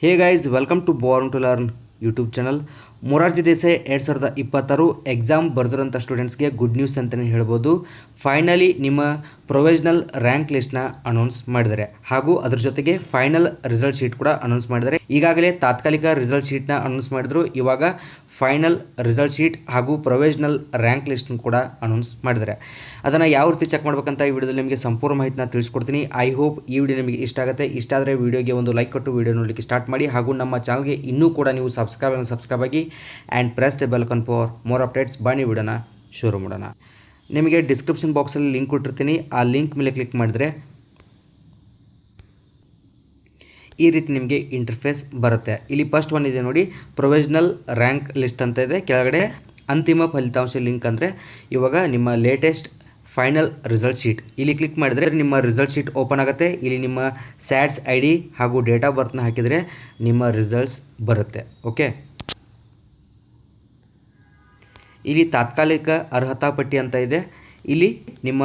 Hey guys, welcome to Born to Learn YouTube channel. Morarji Desai 2026 exam ಬರೆದಿರೋಂಥ ಸ್ಟೂಡೆಂಟ್ಸ್ಗೆ good news ಅಂತಲೇ ಹೇಳ್ಬೋದು. ಫೈನಲಿ ನಿಮ್ಮ ಪ್ರೊವಿಷನಲ್ ರ್ಯಾಂಕ್ ಲಿಸ್ಟ್ನ ಅನೌನ್ಸ್ ಮಾಡಿದ್ದಾರೆ ಹಾಗೂ ಅದ್ರ ಜೊತೆಗೆ ಫೈನಲ್ ರಿಸಲ್ಟ್ ಶೀಟ್ ಕೂಡ ಅನೌನ್ಸ್ ಮಾಡಿದ್ದಾರೆ. ಈಗಾಗಲೇ ತಾತ್ಕಾಲಿಕ ರಿಸಲ್ಟ್ ಶೀಟ್ನ ಅನೌನ್ಸ್ ಮಾಡಿದ್ರು, ಇವಾಗ ಫೈನಲ್ ರಿಸಲ್ಟ್ ಶೀಟ್ ಹಾಗೂ ಪ್ರೊವಿಷನಲ್ ರ್ಯಾಂಕ್ ಲಿಸ್ಟ್ನ ಕೂಡ ಅನೌನ್ಸ್ ಮಾಡಿದ್ದಾರೆ. ಅದನ್ನು ಯಾವ ರೀತಿ ಚೆಕ್ ಮಾಡಬೇಕಂತ ಈ ವಿಡಿಯೋದಲ್ಲಿ ನಿಮಗೆ ಸಂಪೂರ್ಣ ಮಾಹಿತಿನ ತಿಳಿಸ್ಕೊಡ್ತೀನಿ. ಐ ಹೋಪ್ ಈ ವಿಡಿಯೋ ನಿಮಗೆ ಇಷ್ಟ ಆಗುತ್ತೆ. ಇಷ್ಟ ಆದರೆ ವಿಡಿಯೋಗೆ ಒಂದು ಲೈಕ್ ಕೊಟ್ಟು ವಿಡಿಯೋ ನೋಡಲಿಕ್ಕೆ ಸ್ಟಾರ್ಟ್ ಮಾಡಿ ಹಾಗೂ ನಮ್ಮ ಚಾನಲ್ಗೆ ಇನ್ನೂ ಕೂಡ ನೀವು ಸಬ್ಸ್ಕ್ರೈಬ್ ಆಗಿ and press the bell icon for more updates. ಬನ್ನಿ ವಿಡಿಯೋನ ಶುರು ಮಾಡೋಣ. ನಿಮಗೆ ಡಿಸ್ಕ್ರಿಪ್ಷನ್ ಬಾಕ್ಸಲ್ಲಿ ಲಿಂಕ್ ಕೊಟ್ಟಿರ್ತೀನಿ, ಆ ಲಿಂಕ್ ಮೇಲೆ ಕ್ಲಿಕ್ ಮಾಡಿದರೆ ಈ ರೀತಿ ನಿಮಗೆ ಇಂಟರ್ಫೇಸ್ ಬರುತ್ತೆ. ಇಲ್ಲಿ ಫಸ್ಟ್ ಒನ್ ಇದೆ ನೋಡಿ, ಪ್ರೊವಿಷನಲ್ ರ್ಯಾಂಕ್ ಲಿಸ್ಟ್ ಅಂತ ಇದೆ. ಕೆಳಗಡೆ ಅಂತಿಮ ಫಲಿತಾಂಶ ಲಿಂಕ್ ಅಂದರೆ ಇವಾಗ ನಿಮ್ಮ ಲೇಟೆಸ್ಟ್ ಫೈನಲ್ ರಿಸಲ್ಟ್ ಶೀಟ್. ಇಲ್ಲಿ ಕ್ಲಿಕ್ ಮಾಡಿದರೆ ನಿಮ್ಮ ರಿಸಲ್ಟ್ ಶೀಟ್ ಓಪನ್ ಆಗುತ್ತೆ. ಇಲ್ಲಿ ನಿಮ್ಮ ಸ್ಯಾಟ್ಸ್ ಐ ಡಿ ಹಾಗೂ ಡೇಟ್ ಆಫ್ ಬರ್ತ್ನ ಹಾಕಿದರೆ ನಿಮ್ಮ ರಿಸಲ್ಟ್ಸ್ ಬರುತ್ತೆ. ಓಕೆ, ಇಲ್ಲಿ ತಾತ್ಕಾಲಿಕ ಅರ್ಹತಾ ಪಟ್ಟಿ ಅಂತ ಇದೆ. ಇಲ್ಲಿ ನಿಮ್ಮ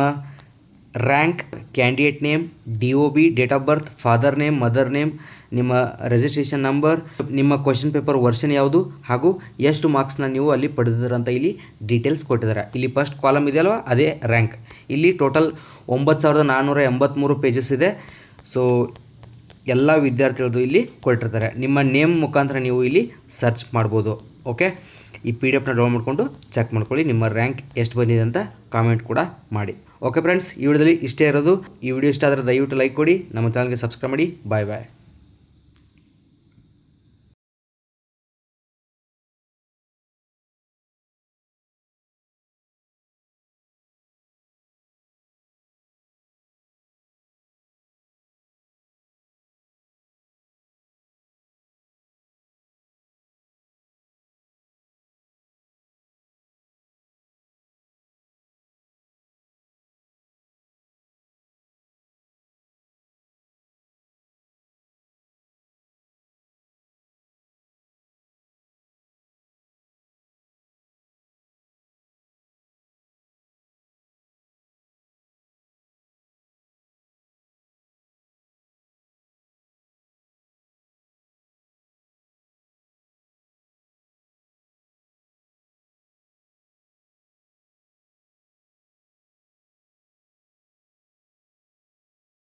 rank, candidate name, DOB, date of birth, father name, mother name, ನಿಮ್ಮ ರಿಜಿಸ್ಟ್ರೇಷನ್ ನಂಬರ್, ನಿಮ್ಮ ಕ್ವೆಶ್ಚನ್ ಪೇಪರ್ ವರ್ಷನ್ ಯಾವುದು ಹಾಗೂ ಎಷ್ಟು ಮಾರ್ಕ್ಸ್ನ ನೀವು ಅಲ್ಲಿ ಪಡೆದಿರಂತ ಇಲ್ಲಿ ಡೀಟೇಲ್ಸ್ ಕೊಟ್ಟಿದ್ದಾರೆ. ಇಲ್ಲಿ ಫಸ್ಟ್ ಕಾಲಮ್ ಇದೆಯಲ್ವ, ಅದೇ ರ್ಯಾಂಕ್. ಇಲ್ಲಿ ಟೋಟಲ್ 9483 ಪೇಜಸ್ ಇದೆ. ಸೊ ಎಲ್ಲ ವಿದ್ಯಾರ್ಥಿಗಳದ್ದು ಇಲ್ಲಿ ಕೊಟ್ಟಿರ್ತಾರೆ. ನಿಮ್ಮ ನೇಮ್ ಮುಖಾಂತರ ನೀವು ಇಲ್ಲಿ ಸರ್ಚ್ ಮಾಡ್ಬೋದು. ಓಕೆ, ಈ PDF ಡೌನ್ಲೋಡ್ ಮಾಡಿಕೊಂಡು ಚೆಕ್ ಮಾಡ್ಕೊಳ್ಳಿ. ನಿಮ್ಮ ರ್ಯಾಂಕ್ ಎಷ್ಟು ಬಂದಿದೆ ಅಂತ ಕಾಮೆಂಟ್ ಕೂಡ ಮಾಡಿ. ಓಕೆ ಫ್ರೆಂಡ್ಸ್, ಈ ವಿಡಿಯೋದಲ್ಲಿ ಇಷ್ಟೇ ಇರೋದು. ಈ ವಿಡಿಯೋ ಇಷ್ಟ ಆದರೆ ದಯವಿಟ್ಟು ಲೈಕ್ ಕೊಡಿ, ನಮ್ಮ ಚಾನಲ್ಗೆ ಸಬ್ಸ್ಕ್ರೈಬ್ ಮಾಡಿ. ಬಾಯ್ ಬಾಯ್.